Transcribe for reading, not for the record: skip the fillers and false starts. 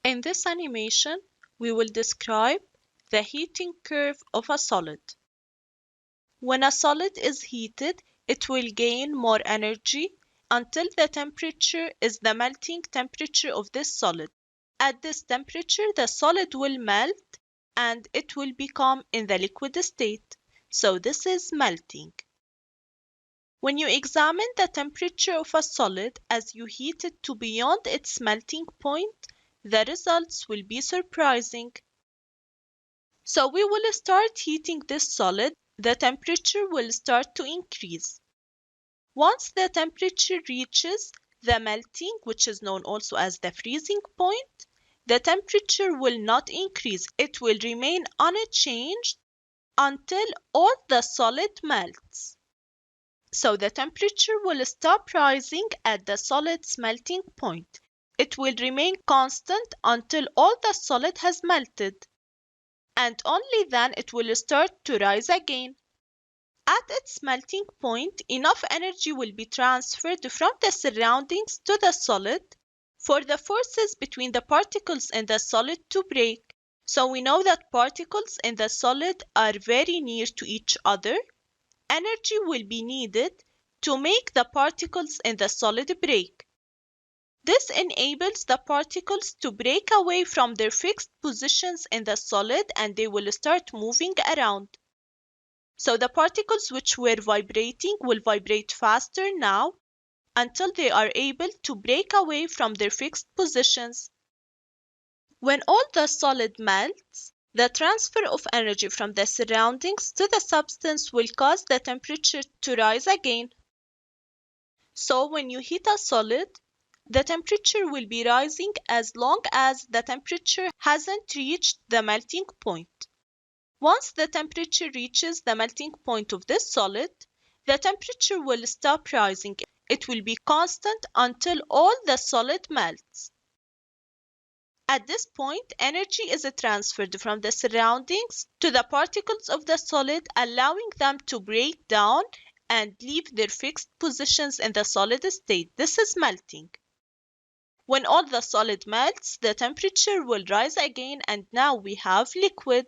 In this animation, we will describe the heating curve of a solid. When a solid is heated, it will gain more energy until the temperature is the melting temperature of this solid. At this temperature, the solid will melt and it will become in the liquid state. So this is melting. When you examine the temperature of a solid as you heat it to beyond its melting point, the results will be surprising. So we will start heating this solid. The temperature will start to increase. Once the temperature reaches the melting, which is known also as the freezing point, the temperature will not increase. It will remain unchanged until all the solid melts. So the temperature will stop rising at the solid's melting point. It will remain constant until all the solid has melted. And only then it will start to rise again. At its melting point, enough energy will be transferred from the surroundings to the solid for the forces between the particles in the solid to break. So we know that particles in the solid are very near to each other. Energy will be needed to make the particles in the solid break. This enables the particles to break away from their fixed positions in the solid and they will start moving around. So the particles which were vibrating will vibrate faster now until they are able to break away from their fixed positions. When all the solid melts, the transfer of energy from the surroundings to the substance will cause the temperature to rise again. So when you heat a solid, the temperature will be rising as long as the temperature hasn't reached the melting point. Once the temperature reaches the melting point of this solid, the temperature will stop rising. It will be constant until all the solid melts. At this point, energy is transferred from the surroundings to the particles of the solid, allowing them to break down and leave their fixed positions in the solid state. This is melting. When all the solid melts, the temperature will rise again and now we have liquid.